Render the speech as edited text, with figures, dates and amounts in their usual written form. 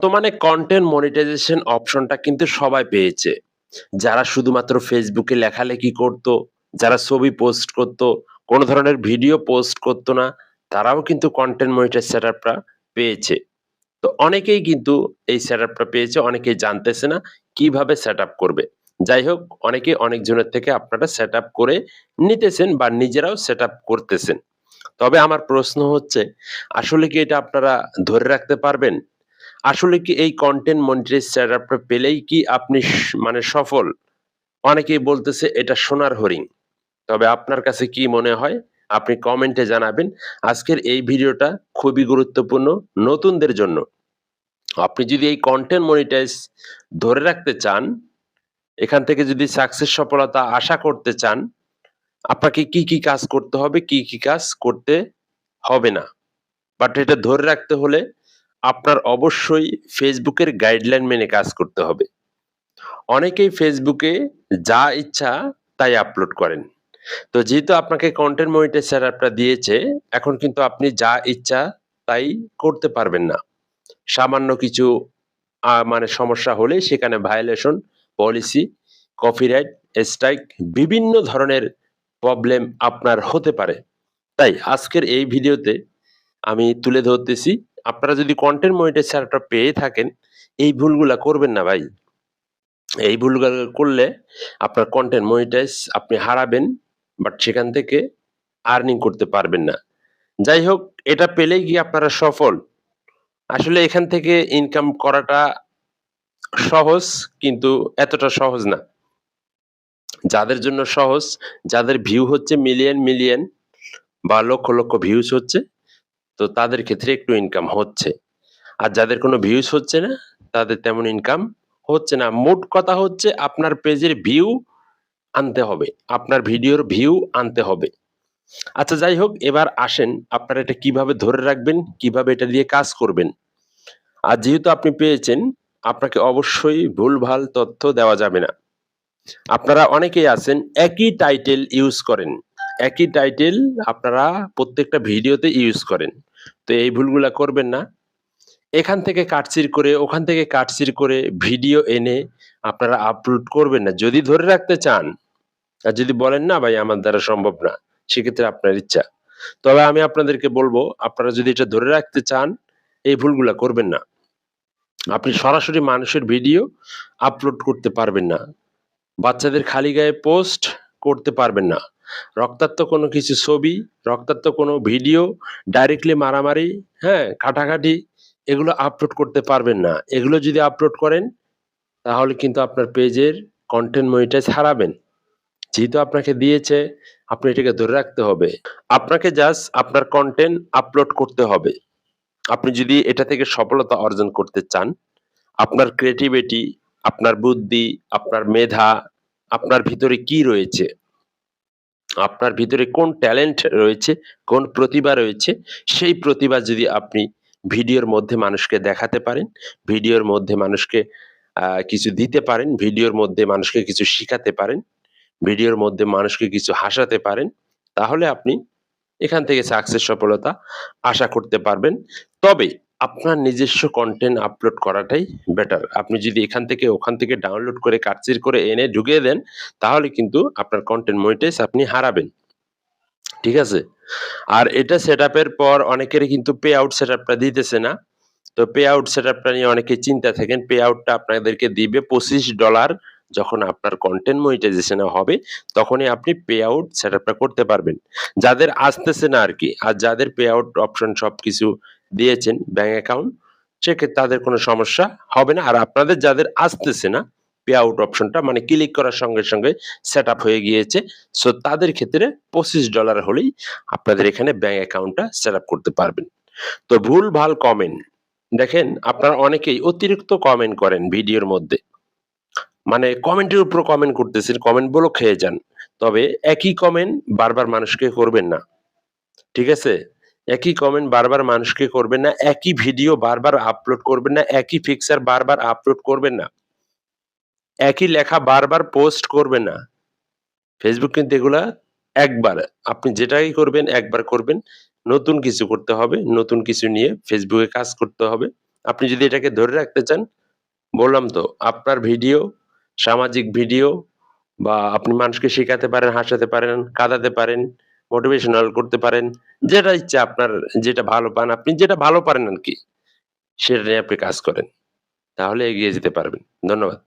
বর্তমানে content monetization অপশনটা কিন্তু সবাই পেয়েছে। যারা শুধুমাত্র ফেসবুকে লেখালেখি করত, যারা ছবি পোস্ট করত, কোন ধরনের ভিডিও পোস্ট করত না, তারাও কিন্তু কন্টেন্ট মনিটাইজ সেটআপটা পেয়েছে। তো অনেকেই কিন্তু এই সেটআপটা পেয়েছে, অনেকেই জানতেছে না কিভাবে সেটআপ করবে। যাই হোক, অনেকে অনেকজনের থেকে আপনারা সেটআপ করে নিতেছেন বা নিজেরাও সেটআপ করতেছেন। তবে আমার প্রশ্ন হচ্ছে, আসলে কি এটা আপনারা ধরে রাখতে পারবেন? আসলে কি এই কনটেন্ট মনিটাইজ সেটআপটা পেলেই কি আপনি মানে সফল? অনেকেই বলতেছে এটা সোনার হরিণ। তবে আপনার কাছে কি মনে হয়? আপনি কমেন্টে জানাবেন। আজকের এই ভিডিওটা খুবই গুরুত্বপূর্ণ নতুনদের জন্য। আপনি যদি এই কনটেন্ট মনিটাইজ ধরে রাখতে চান, এখান থেকে যদি সফলতা আশা করতে চান, আপনাকে কি কাজ করতে হবে, কি কাজ করতে হবে না। বাট এটা ধরে রাখতে হলে আপনার অবশ্যই ফেসবুকের গাইডলাইন মেনে কাজ করতে হবে। অনেকেই ফেসবুকে যা ইচ্ছা তাই আপলোড করেন। তো যেহেতু আপনাকে কন্টেন্ট মনিটাইজ সেটআপটা দিয়েছে, এখন কিন্তু আপনি যা ইচ্ছা তাই করতে পারবেন না। সামান্য কিছু মানে সমস্যা হলেই সেখানে ভায়োলেশন, পলিসি, কপিরাইট স্ট্রাইক বিভিন্ন ধরনের প্রবলেম আপনার হতে পারে। তাই আজকের এই ভিডিওতে আমি তুলে ধরতেছি, আপনারা যদি কন্টেন্ট মনিটাইজ সেটআপটা পেয়ে থাকেন, এই ভুলগুলা করবেন না ভাই। এই ভুলগুলো করলে আপনার কন্টেন্ট মনিটাইজ আপনি হারাবেন, বাট সেখান থেকে আর্নিং করতে পারবেন না। যাই হোক, এটা পেলেই কি আপনারা সফল? আসলে এখান থেকে ইনকাম করাটা সহজ, কিন্তু এতটা সহজ না। যাদের জন্য সহজ, যাদের ভিউ হচ্ছে মিলিয়ন বা লক্ষ ভিউজ হচ্ছে, তো তাদের ক্ষেত্রে একটু ইনকাম হচ্ছে। আর যাদের কোনো ভিউজ হচ্ছে না, তাদের তেমন ইনকাম হচ্ছে না। মোট কথা হচ্ছে আপনার পেজের ভিউ আনতে হবে। আপনার ভিডিওর ভিউ আনতে হবে। আচ্ছা, যাই হোক, এবার আসেন আপনারা এটা কিভাবে ধরে রাখবেন, কিভাবে এটা দিয়ে কাজ করবেন। আর যেহেতু আপনি পেয়েছেন, আপনাকে অবশ্যই ভুলভাল তথ্য দেওয়া যাবে না। আপনারা অনেকেই আছেন একই টাইটেল ইউজ করেন। একই টাইটেল আপনারা প্রত্যেকটা ভিডিওতে ইউজ করেন। তো এই ভুলগুলা করবেন না। এখান থেকে কাটছিড় করে, ওখান থেকে কাটছিড় করে ভিডিও এনে আপনারা আপলোড করবেন না। যদি ধরে রাখতে চান, আর যদি বলেন না ভাই আমার দ্বারা সম্ভব না, সেক্ষেত্রে আপনার ইচ্ছা। তবে আমি আপনাদেরকে বলবো, আপনারা যদি এটা ধরে রাখতে চান, এই ভুলগুলা করবেন না। আপনি সরাসরি মানুষের ভিডিও আপলোড করতে পারবেন না। বাচ্চাদের খালি গায়ে পোস্ট করতে পারবেন না। রক্তাক্ত কোনো কিছু ছবি, রক্তাক্ত কোনো ভিডিও, ডাইরেক্টলি মারামারি, হ্যাঁ? কাটাকাটি, এগুলো আপলোড করতে পারবেন না। এগুলো যদি আপলোড করেন, তাহলে কিন্তু আপনার পেজের কনটেন্ট মনিটাইজ হারাবেন। যেহেতু আপনাকে দিয়েছে, আপনি এটাকে ধরে রাখতে হবে। আপনাকে জাস্ট আপনার কনটেন্ট আপলোড করতে হবে। আপনি যদি এটা থেকে সফলতা অর্জন করতে চান, আপনার ক্রিয়েটিভিটি, আপনার বুদ্ধি, আপনার মেধা, আপনার ভিতরে কি রয়েছে, আপনার ভিতরে কোন ট্যালেন্ট রয়েছে, কোন প্রতিভা রয়েছে, সেই প্রতিভা যদি আপনি ভিডিওর মধ্যে মানুষকে দেখাতে পারেন, ভিডিওর মধ্যে মানুষকে কিছু দিতে পারেন, ভিডিওর মধ্যে মানুষকে কিছু শিখাতে পারেন, ভিডিওর মধ্যে মানুষকে কিছু হাসাতে পারেন, তাহলে আপনি এখান থেকে সফলতা আশা করতে পারবেন। তবে আপনার নিজস্ব কনটেন্ট আপলোড করাটাই বেটার। আপনি যদি এখান থেকে ওখান থেকে ডাউনলোড করে কাটছিড় করে এনে ঢুকিয়ে দেন, তাহলে কিন্তু আপনার কনটেন্ট মনিটাইজ আপনি হারাবেন। ঠিক আছে? আর এটা সেটআপের পর অনেকেরই কিন্তু পে আউট সেটআপটা দিতেছে না। তো পে আউট সেটআপটা নিয়ে অনেকেই চিন্তায় থাকেন। পে আউটটা আপনাদেরকে দিবে $25। যখন আপনার কনটেন্ট মনিটাইজেশন হবে, তখনই আপনি পে আউট সেটআপটা করতে পারবেন। যাদের আসতেছে না আরকি, আর যাদের পে আউট অপশন সবকিছু দিয়েছেন ব্যাংক অ্যাকাউন্ট, সেক্ষেত্রে তাদের কোনো সমস্যা হবে না। আর আপনাদের যাদের আসতেছে না, পে আউট অপশনটা মানে ক্লিক করার সঙ্গে সেটআপ হয়ে গিয়েছে। সো তাদের ক্ষেত্রে $25 হলেই আপনাদের এখানে ব্যাংক অ্যাকাউন্টটা সেটআপ করতে পারবেন। তো ভুলভাল কমেন্ট, দেখেন আপনারা অনেকেই অতিরিক্ত কমেন্ট করেন ভিডিওর মধ্যে। মানে কমেন্টের উপর কমেন্ট করতেছেন, কমেন্ট ব্লক খেয়ে যান। তবে একই কমেন্ট বারবার মানুষকে করবেন না। ঠিক আছে? একই কমেন্ট বারবার মানুষকে করবেন না, একই ভিডিও বারবার আপলোড করবেন না, একই পিকচার বারবার আপলোড করবেন না, একই লেখা বারবার পোস্ট করবেন না। ফেসবুক কিন্তু এগুলা একবার, আপনি যেটাই করবেন একবার করবেন। নতুন কিছু করতে হবে, নতুন কিছু নিয়ে ফেসবুকে কাজ করতে হবে। আপনি যদি এটাকে ধরে রাখতে চান, বললাম তো আপনার ভিডিও, সামাজিক ভিডিও বা আপনি মানুষকে শেখাতে পারেন, হাসাতে পারেন, কাঁদাতে পারেন, মোটিভেশনাল করতে পারেন। যেটা ইচ্ছা আপনার যেটা ভালো পান, আপনি যেটা ভালো পারেন আরকি, সেটা নিয়ে আপনি কাজ করেন। তাহলে এগিয়ে যেতে পারবেন। ধন্যবাদ।